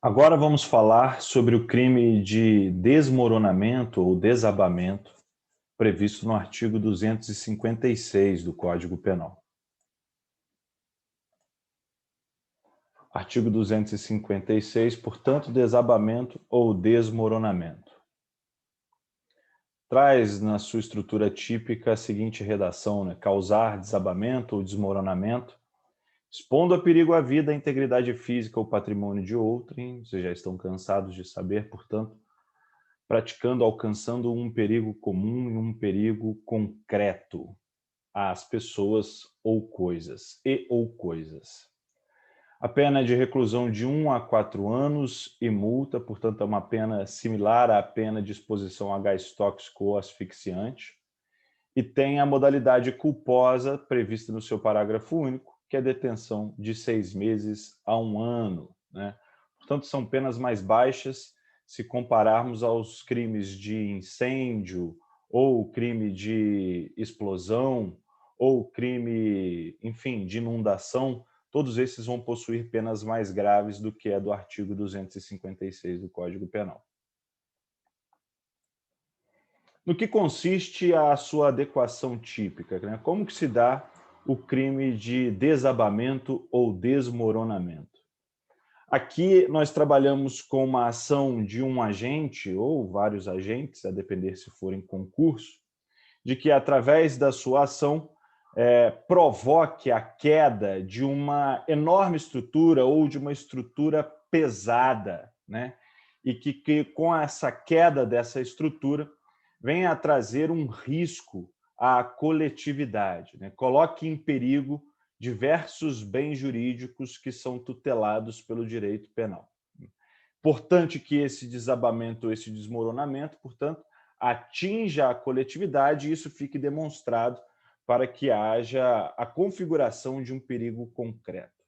Agora vamos falar sobre o crime de desmoronamento ou desabamento previsto no artigo 256 do Código Penal. Artigo 256, portanto, desabamento ou desmoronamento. Traz na sua estrutura típica a seguinte redação, né? Causar desabamento ou desmoronamento, expondo a perigo a vida, a integridade física ou patrimônio de outrem. Vocês já estão cansados de saber, portanto, praticando, alcançando um perigo comum e um perigo concreto às pessoas ou coisas, A pena é de reclusão de 1 a 4 anos e multa, portanto, é uma pena similar à pena de exposição a gás tóxico ou asfixiante, e tem a modalidade culposa prevista no seu parágrafo único, que é detenção de 6 meses a 1 ano, né? Portanto, são penas mais baixas se compararmos aos crimes de incêndio, ou crime de explosão, ou crime, enfim, de inundação. Todos esses vão possuir penas mais graves do que é do artigo 256 do Código Penal. No que consiste a sua adequação típica, né? Como que se dá o crime de desabamento ou desmoronamento? Aqui nós trabalhamos com uma ação de um agente ou vários agentes, a depender se for em concurso, de que através da sua ação provoque a queda de uma enorme estrutura ou de uma estrutura pesada, né? E que com essa queda dessa estrutura venha a trazer um risco à coletividade, né? Coloque em perigo diversos bens jurídicos que são tutelados pelo direito penal. Importante que esse desabamento, esse desmoronamento, portanto, atinja a coletividade e isso fique demonstrado para que haja a configuração de um perigo concreto.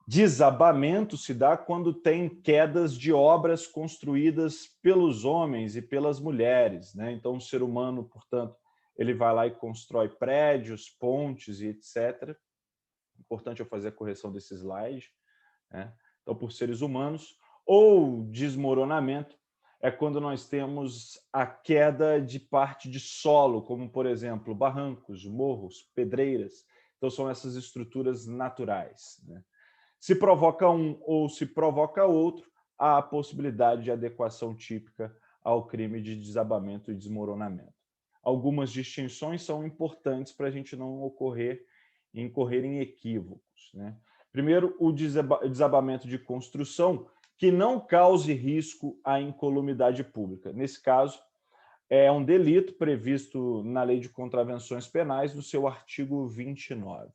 Desabamento se dá quando tem quedas de obras construídas pelos homens e pelas mulheres, né? Então, o ser humano, portanto, ele vai lá e constrói prédios, pontes e etc. Importante eu fazer a correção desse slide, né? Então, por seres humanos. Ou desmoronamento é quando nós temos a queda de parte de solo, como, por exemplo, barrancos, morros, pedreiras. Então, são essas estruturas naturais, né? Se provoca um ou se provoca outro, há a possibilidade de adequação típica ao crime de desabamento e desmoronamento. Algumas distinções são importantes para a gente não incorrer em equívocos, né? Primeiro, o desabamento de construção que não cause risco à incolumidade pública. Nesse caso, é um delito previsto na Lei de Contravenções Penais, no seu artigo 29.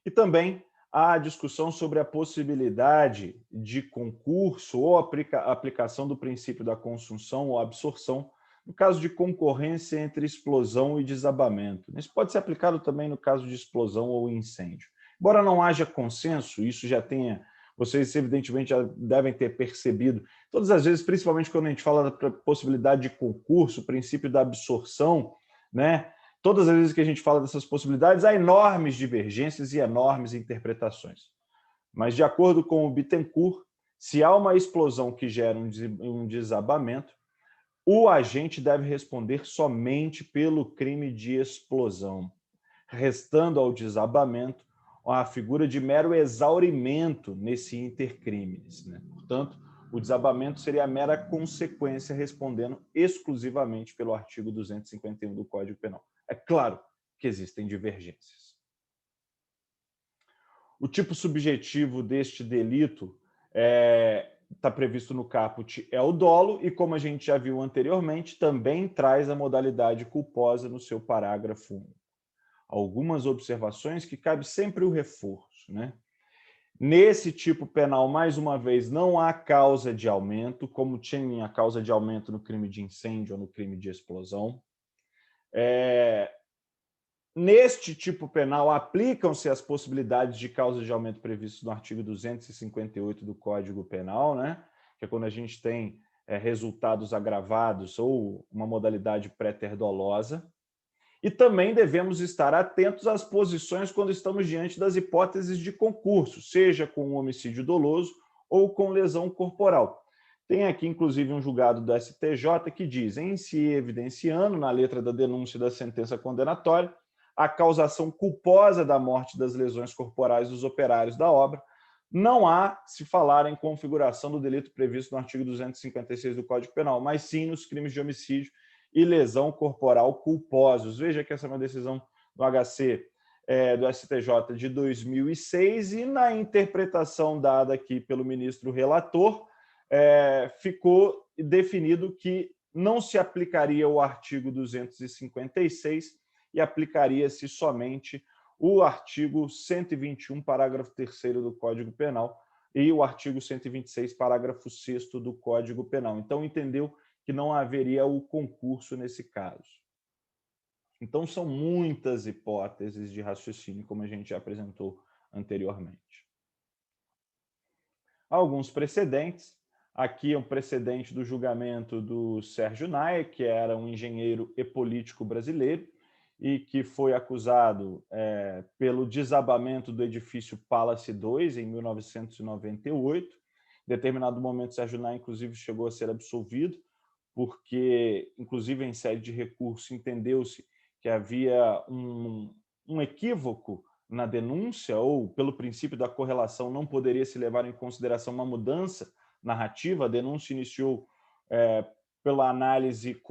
E também há a discussão sobre a possibilidade de concurso ou aplicação do princípio da consunção ou absorção no caso de concorrência entre explosão e desabamento. Isso pode ser aplicado também no caso de explosão ou incêndio. Embora não haja consenso, isso já tenha, vocês evidentemente já devem ter percebido, todas as vezes, principalmente quando a gente fala da possibilidade de concurso, o princípio da absorção, né? Todas as vezes que a gente fala dessas possibilidades, há enormes divergências e enormes interpretações. Mas, de acordo com o Bittencourt, se há uma explosão que gera um desabamento, o agente deve responder somente pelo crime de explosão, restando ao desabamento a figura de mero exaurimento nesse intercrimes, né? Portanto, o desabamento seria a mera consequência, respondendo exclusivamente pelo artigo 251 do Código Penal. É claro que existem divergências. O tipo subjetivo deste delito está previsto no caput é o dolo e, como a gente já viu anteriormente, também traz a modalidade culposa no seu parágrafo 1. Algumas observações que cabe sempre o reforço, né? Nesse tipo penal, mais uma vez, não há causa de aumento, como tinha a causa de aumento no crime de incêndio ou no crime de explosão. Neste tipo penal, aplicam-se as possibilidades de causa de aumento previstas no artigo 258 do Código Penal, né? Que é quando a gente tem resultados agravados ou uma modalidade pré-ter-dolosa. E também devemos estar atentos às posições quando estamos diante das hipóteses de concurso, seja com um homicídio doloso ou com lesão corporal. Tem aqui, inclusive, um julgado do STJ que diz, em se evidenciando, na letra da denúncia da sentença condenatória, a causação culposa da morte das lesões corporais dos operários da obra, não há se falar em configuração do delito previsto no artigo 256 do Código Penal, mas sim nos crimes de homicídio e lesão corporal culposos. Veja que essa é uma decisão do HC do STJ de 2006 e na interpretação dada aqui pelo ministro relator, ficou definido que não se aplicaria o artigo 256 e aplicaria-se somente o artigo 121, parágrafo 3º do Código Penal e o artigo 126, parágrafo 6º do Código Penal. Então, entendeu que não haveria o concurso nesse caso. Então, são muitas hipóteses de raciocínio, como a gente já apresentou anteriormente. Alguns precedentes. Aqui é um precedente do julgamento do Sérgio Naia, que era um engenheiro e político brasileiro, e que foi acusado pelo desabamento do edifício Palace 2, em 1998. Em determinado momento, Sérgio Naia, inclusive, chegou a ser absolvido, porque, inclusive, em sede de recurso, entendeu-se que havia um equívoco na denúncia, ou, pelo princípio da correlação, não poderia se levar em consideração uma mudança narrativa. A denúncia iniciou pela análise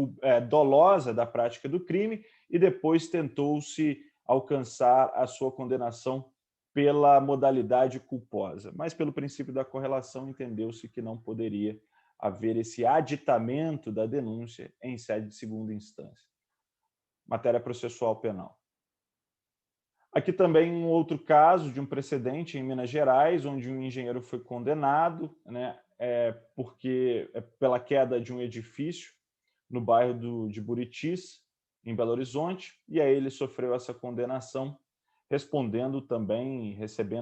dolosa da prática do crime e depois tentou-se alcançar a sua condenação pela modalidade culposa. Mas, pelo princípio da correlação, entendeu-se que não poderia haver esse aditamento da denúncia em sede de segunda instância. Matéria processual penal. Aqui também um outro caso de um precedente em Minas Gerais, onde um engenheiro foi condenado, né, pela queda de um edifício no bairro de Buritis, em Belo Horizonte, e aí ele sofreu essa condenação, respondendo também,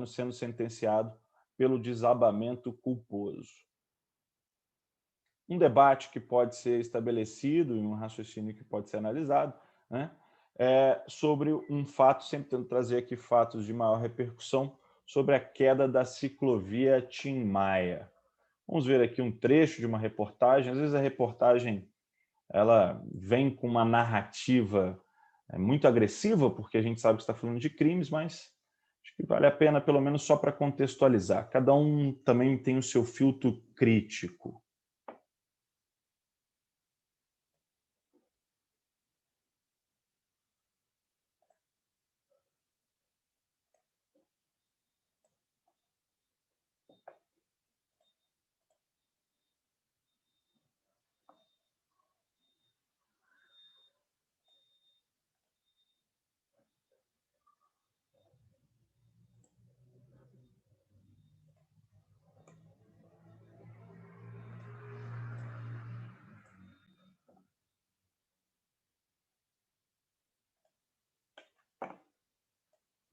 sendo sentenciado pelo desabamento culposo. Um debate que pode ser estabelecido e um raciocínio que pode ser analisado, né, sobre um fato, sempre tento trazer aqui fatos de maior repercussão, sobre a queda da ciclovia Tim Maia. Vamos ver aqui um trecho de uma reportagem. Às vezes a reportagem ela vem com uma narrativa muito agressiva, porque a gente sabe que está falando de crimes, mas acho que vale a pena, pelo menos só para contextualizar. Cada um também tem o seu filtro crítico.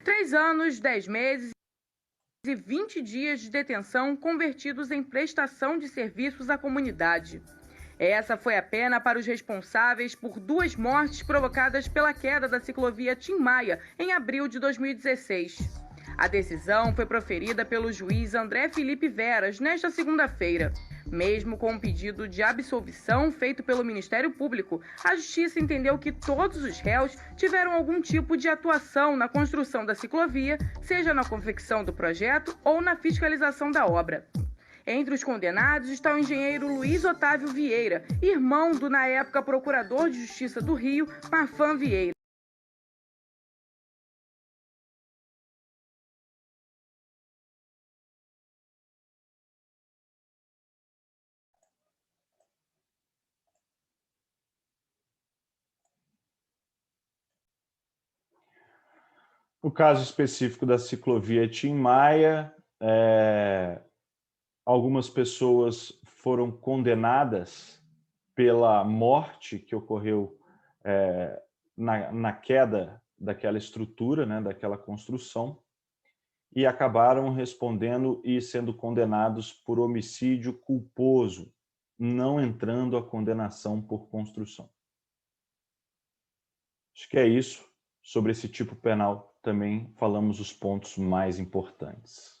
Três anos, 10 meses e 20 dias de detenção convertidos em prestação de serviços à comunidade. Essa foi a pena para os responsáveis por 2 mortes provocadas pela queda da ciclovia Tim Maia em abril de 2016. A decisão foi proferida pelo juiz André Felipe Veras nesta segunda-feira. Mesmo com um pedido de absolvição feito pelo Ministério Público, a Justiça entendeu que todos os réus tiveram algum tipo de atuação na construção da ciclovia, seja na confecção do projeto ou na fiscalização da obra. Entre os condenados está o engenheiro Luiz Otávio Vieira, irmão do, na época, procurador de Justiça do Rio, Marfan Vieira. No caso específico da ciclovia Tim Maia, algumas pessoas foram condenadas pela morte que ocorreu na queda daquela estrutura, né, daquela construção, e acabaram respondendo e sendo condenados por homicídio culposo, não entrando a condenação por construção. Acho que é isso. Sobre esse tipo penal também falamos os pontos mais importantes.